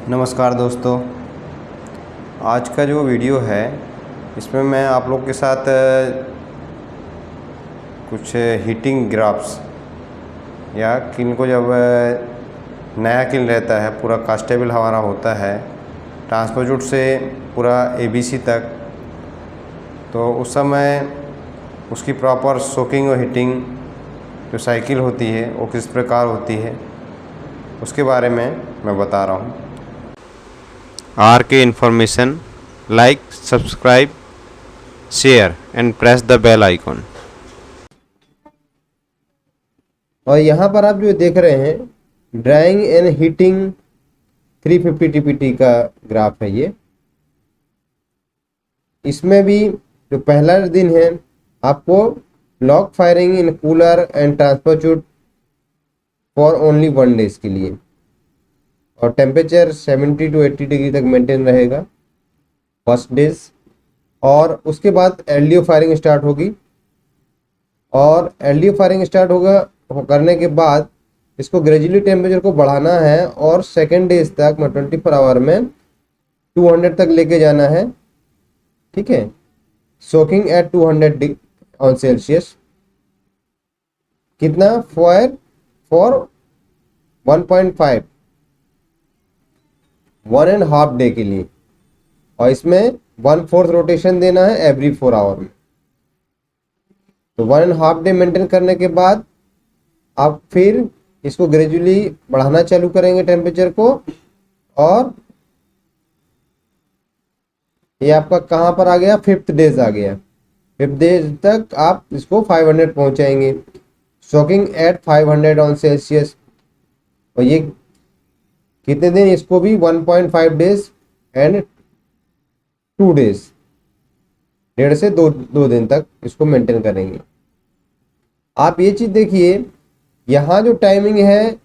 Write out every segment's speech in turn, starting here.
नमस्कार दोस्तों, आज का जो वीडियो है इसमें मैं आप लोग के साथ कुछ हीटिंग ग्राफ्स या किन को जब नया किन रहता है, पूरा कास्टेबल हमारा होता है ट्रांसपोर्ट से पूरा एबीसी तक, तो उस समय उसकी प्रॉपर सोकिंग और हीटिंग जो साइकिल होती है वो किस प्रकार होती है उसके बारे में मैं बता रहा हूँ। RK information, like, subscribe, share and press the bell icon। और यहाँ पर आप जो देख रहे हैं ड्राइंग एंड हीटिंग 350 TPT का ग्राफ है ये। इसमें भी जो पहला दिन है आपको lock firing in cooler and transfer chute for only 1 days के लिए, और टेम्परेचर 70 to 80 डिग्री तक मेंटेन रहेगा फर्स्ट डेज। और उसके बाद एलडीओ फायरिंग स्टार्ट होगी, और एलडीओ फायरिंग स्टार्ट होगा करने के बाद इसको ग्रेजुअली टेम्परेचर को बढ़ाना है और सेकेंड डेज तक 24 आवर में 200 तक लेके जाना है। ठीक है, सोकिंग एट 200 ऑन सेल्सियस। कितना? फॉर 1.5 1.5 डे के लिए, और इसमें 1/4 रोटेशन देना है एवरी 4 आवर में। तो 1.5 डे मेंटेन करने के बाद आप फिर इसको ग्रेजुअली बढ़ाना चालू करेंगे टेम्परेचर को, और ये आपका कहाँ पर आ गया? 5th डेज आ गया। 5th डेज तक आप इसको 500 पहुंचाएंगे, सोकिंग एट 500 ऑन सेल्सियस। और ये कितने दिन? इसको भी 1.5 डेज एंड 2 डेज, 1.5 से 2 दिन तक इसको मेंटेन करेंगे। आप ये चीज देखिए, यहाँ जो टाइमिंग है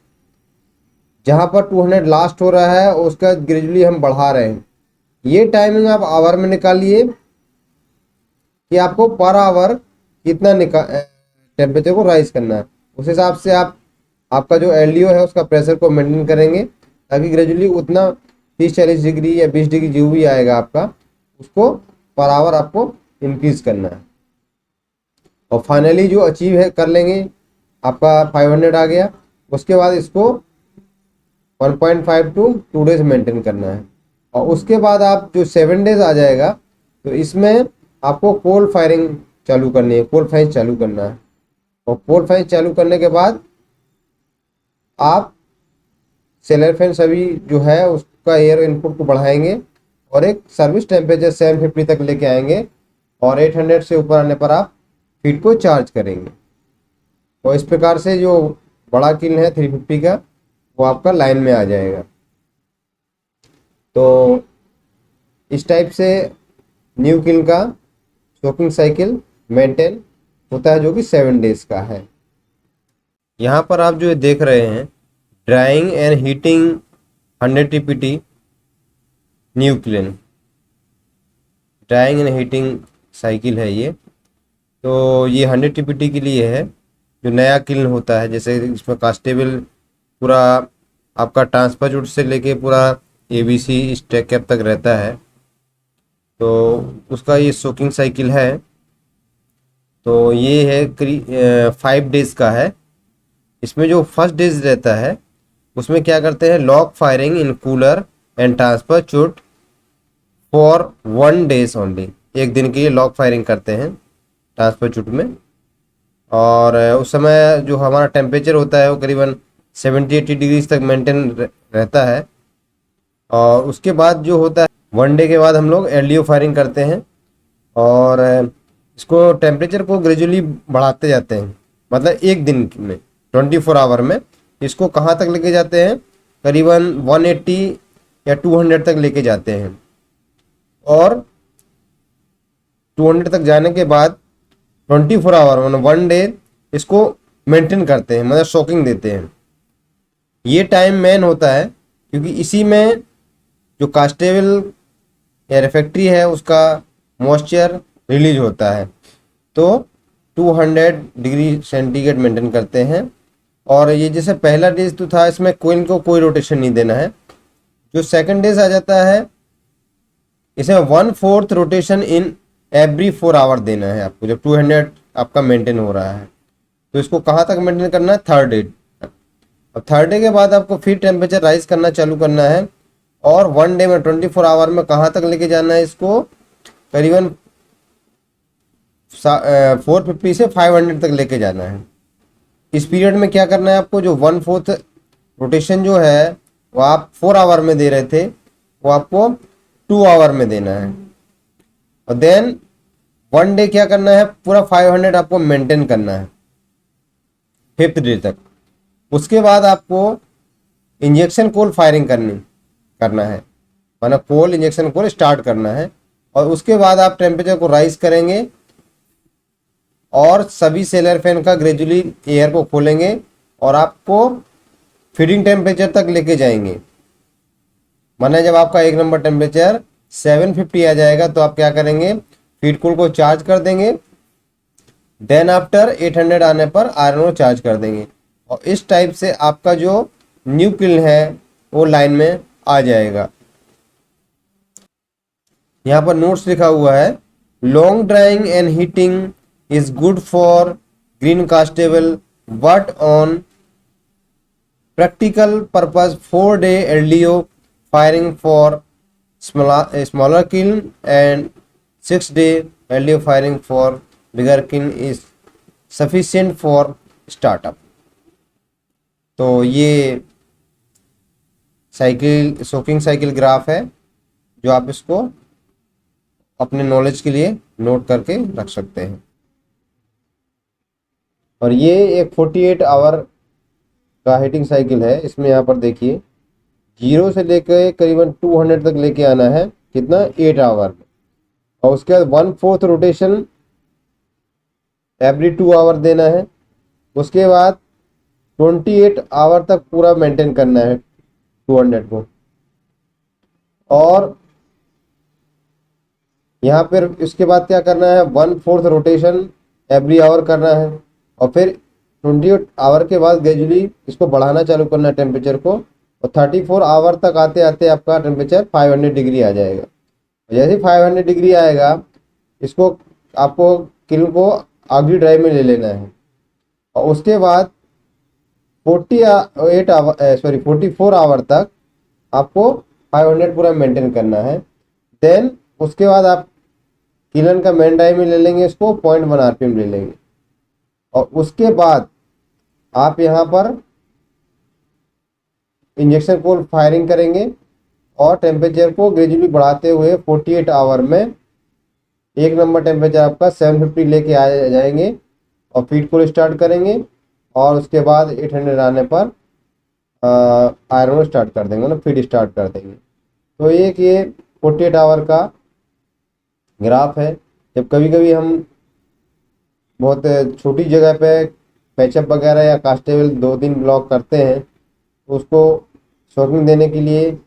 जहाँ पर 200 लास्ट हो रहा है उसका ग्रेजुअली हम बढ़ा रहे हैं। ये टाइमिंग आप आवर में निकालिए कि आपको पर आवर कितना टेम्परेचर को राइज करना है। उस हिसाब से आपका जो एलडीओ है उसका प्रेशर को मेंटेन करेंगे, ताकि ग्रेजुअली उतना 30-40 डिग्री या 20 डिग्री जो भी आएगा आपका, उसको पर आवर आपको इंक्रीज करना है। और फाइनली जो अचीव है कर लेंगे, आपका 500 आ गया। उसके बाद इसको 1.5 to 2 डेज मेंटेन करना है, और उसके बाद आप जो 7 डेज आ जाएगा तो इसमें आपको कोल फायरिंग चालू करनी है, कोल फायरिंग चालू करना है। और कोल फायरिंग चालू करने के बाद आप सेलर फैन सभी जो है उसका एयर इनपुट को बढ़ाएंगे और एक सर्विस टेम्परेचर 750 तक लेके आएंगे, और 800 से ऊपर आने पर आप फीड को चार्ज करेंगे। और इस प्रकार से जो बड़ा किल है 350 का, वो आपका लाइन में आ जाएगा। तो इस टाइप से न्यू किल का सोकिंग साइकिल मेंटेन होता है, जो कि 7 डेज का है। यहाँ पर आप जो देख रहे हैं drying and heating 100 TPT new clean drawing and heating cycle है ये। तो ये 100 TPT के लिए है, जो नया किल्न होता है। जैसे इसमें कास्टेबल पूरा आपका ट्रांसफर चूट से लेके पूरा एबीसी स्टैक कैप तक रहता है, तो उसका ये सोकिंग साइकिल है। तो ये है 5 डेज का है। इसमें जो फर्स्ट डेज रहता है उसमें क्या करते हैं, lock firing in cooler and transfer chute for 1 days only. एक दिन के लिए लॉक फायरिंग करते हैं ट्रांसफर चूट में, और उस समय जो हमारा टेम्परेचर होता है वो करीबन 70-80 डिग्री तक मेंटेन रहता है। और उसके बाद जो होता है 1 डे के बाद हम लोग एलडीओ फायरिंग करते हैं, और इसको टेम्परेचर को ग्रेजुअली बढ़ाते जाते हैं। मतलब एक दिन में 24 आवर में इसको कहाँ तक लेके जाते हैं? करीबन 180 या 200 तक लेके जाते हैं, और 200 तक जाने के बाद 24 आवर मतलब 1 डे इसको मेंटेन करते हैं, मतलब सोकिंग देते हैं। ये टाइम मेन होता है क्योंकि इसी में जो कास्टेबल या रिफैक्ट्री है उसका मॉइस्चर रिलीज होता है। तो 200 डिग्री सेंटीग्रेड मेंटेन करते हैं। और ये जैसे पहला डेज तो था, इसमें कोई इनको कोई रोटेशन नहीं देना है। जो सेकंड डेज आ जाता है इसमें 1/4 रोटेशन इन एवरी 4 आवर देना है आपको, जब 200 आपका मेंटेन हो रहा है। तो इसको कहाँ तक मेंटेन करना है, थर्ड डे। अब थर्ड डे के बाद आपको फिर टेम्परेचर राइज करना चालू करना है, और 1 डे में 24 आवर में कहाँ तक लेके जाना है इसको, करीबन 450 से 500 तक लेके जाना है। इस पीरियड में क्या करना है आपको, जो 1/4 रोटेशन जो है वो आप 4 आवर में दे रहे थे, वो आपको 2 आवर में देना है। और देन 1 डे क्या करना है, पूरा 500 आपको मेंटेन करना है 5th डे तक। उसके बाद आपको इंजेक्शन कोल फायरिंग करना है, माना कोल इंजेक्शन कोल स्टार्ट करना है। और उसके बाद आप टेम्परेचर को राइज करेंगे और सभी सेलर फैन का ग्रेजुअली एयर को खोलेंगे और आपको फीडिंग टेम्परेचर तक लेके जाएंगे। माना जब आपका 1 नंबर टेम्परेचर 750 आ जाएगा तो आप क्या करेंगे, फीड कूल को चार्ज कर देंगे। देन आफ्टर 800 आने पर आयरन को चार्ज कर देंगे, और इस टाइप से आपका जो न्यू किल है वो लाइन में आ जाएगा। यहाँ पर नोट्स लिखा हुआ है, long drawing and heating is good for green castable, but on practical purpose 4-day LDO firing for smaller kiln and 6-day LDO firing for bigger kiln is sufficient for startup। तो ये cycle soaking cycle graph है, जो आप इसको अपने knowledge के लिए note करके रख सकते हैं। और ये एक 48 आवर का हीटिंग साइकिल है। इसमें यहाँ पर देखिए 0 से लेकर करीबन 200 तक लेके आना है, कितना, 8 आवर में। और उसके बाद 1/4 रोटेशन एवरी 2 आवर देना है। उसके बाद 28 आवर तक पूरा मेंटेन करना है 200 को। और यहाँ पर इसके बाद क्या करना है, 1/4 रोटेशन एवरी आवर करना है। और फिर 28 आवर के बाद ग्रेजुअली इसको बढ़ाना चालू करना है टेम्परेचर को, और 34 आवर तक आते आते आपका टेम्परेचर 500 डिग्री आ जाएगा। जैसे 500 डिग्री आएगा, इसको आपको किल्न को आखिरी ड्राइव में ले लेना है। और उसके बाद 44 आवर तक आपको 500 पूरा मेंटेन करना है। देन उसके बाद आप किलन का मेन ड्राइव में ले लेंगे, इसको 0.1 आरपीएम ले लेंगे। और उसके बाद आप यहाँ पर इंजेक्शन कोल फायरिंग करेंगे और टेम्परेचर को ग्रेजुअली बढ़ाते हुए 48 आवर में 1 नंबर टेम्परेचर आपका 750 लेके आ जाएंगे, और फीड कोल स्टार्ट करेंगे। और उसके बाद 800 आने पर आयरन स्टार्ट कर देंगे, ना फीड स्टार्ट कर देंगे। तो एक ये 48 आवर का ग्राफ है। जब कभी कभी हम बहुत छोटी जगह पे पैचअप वगैरह या कास्टेबल 2-3 ब्लॉक करते हैं, तो उसको शॉकिंग देने के लिए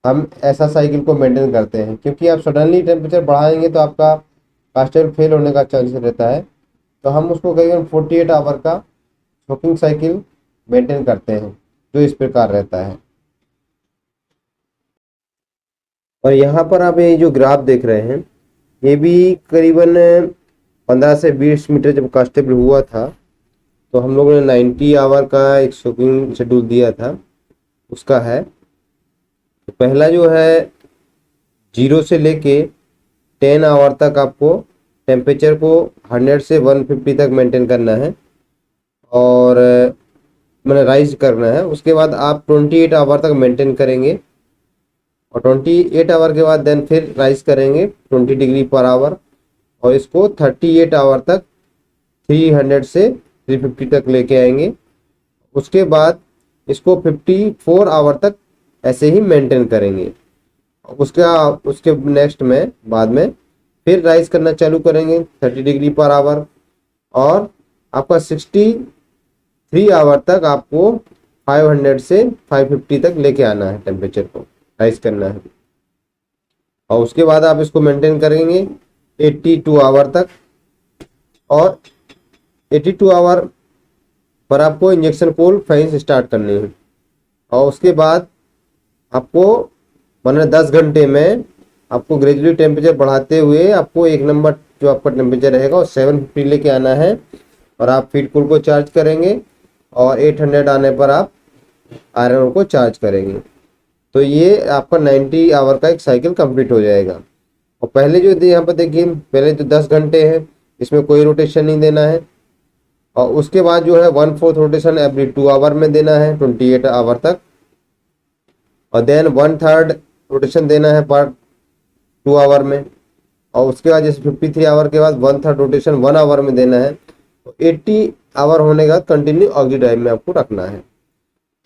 हम ऐसा साइकिल को मेंटेन करते हैं, क्योंकि आप सडनली टेम्परेचर बढ़ाएंगे तो आपका कास्टेबल फेल होने का चांस रहता है। तो हम उसको करीबन 48 आवर का शॉकिंग साइकिल मेंटेन करते हैं, जो इस प्रकार रहता है। और यहाँ पर आप ये जो ग्राफ देख रहे हैं, ये भी करीबन 15 से 20 मीटर जब कास्टेबल हुआ था, तो हम लोगों ने 90 आवर का एक शॉकिंग शेड्यूल दिया था, उसका है। तो पहला जो है 0 से लेके 10 आवर तक आपको टेम्परेचर को 100 से 150 तक मेंटेन करना है, और मैंने राइज करना है। उसके बाद आप 28 आवर तक मेंटेन करेंगे, और 28 आवर के बाद देन फिर राइज करेंगे 20 डिग्री पर आवर, और इसको 38 आवर तक 300 से 350 तक लेके आएंगे। उसके बाद इसको 54 आवर तक ऐसे ही मेंटेन करेंगे। उसके नेक्स्ट में बाद में फिर राइज करना चालू करेंगे 30 डिग्री पर आवर, और आपका 63 आवर तक आपको 500 से 550 तक लेके आना है, टेम्परेचर को राइज करना है। और उसके बाद आप इसको मेंटेन करेंगे 82 आवर तक, और 82 आवर पर आपको इंजेक्शन कोल फैंस स्टार्ट करने हैं। और उसके बाद आपको मैंने 10 घंटे में आपको ग्रेजुअली टेम्परेचर बढ़ाते हुए आपको 1 नंबर जो आपका टेम्परेचर रहेगा वो 750 लेके आना है। और आप फीड कूल को चार्ज करेंगे और 800 आने पर आप आयरन ओर को चार्ज करेंगे। तो ये आपका 90 आवर का एक साइकिल कंप्लीट हो जाएगा। और पहले जो यहाँ पर देखिए, पहले जो 10 घंटे है इसमें कोई रोटेशन नहीं देना है। और उसके बाद जो है 1/4 रोटेशन एवरी 2 आवर में देना है 28 आवर तक। और देन 1/3 रोटेशन देना है पर 2 आवर में। और उसके बाद जैसे 53 आवर के बाद 1/3 रोटेशन 1 आवर में देना है। तो 80 आवर होने के बाद कंटिन्यू ऑक्सी ड्राइव में आपको रखना है।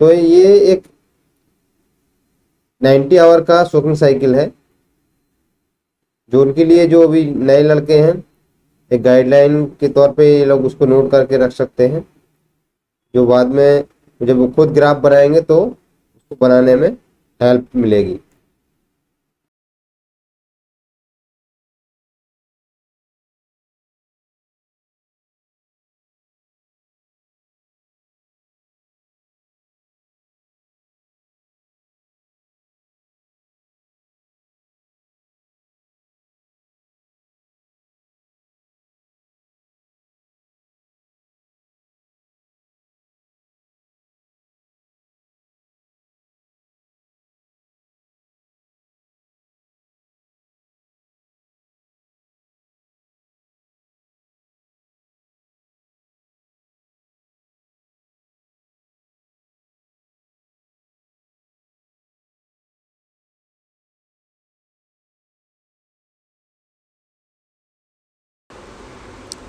तो ये एक 90 आवर का सोकिंग साइकिल है, जो उनके लिए जो अभी नए लड़के हैं एक गाइडलाइन के तौर पे ये लोग उसको नोट करके रख सकते हैं, जो बाद में जब वो खुद ग्राफ बनाएंगे तो उसको बनाने में हेल्प मिलेगी।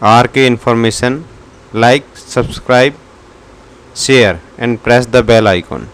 RK information, like, subscribe, share and press the bell icon.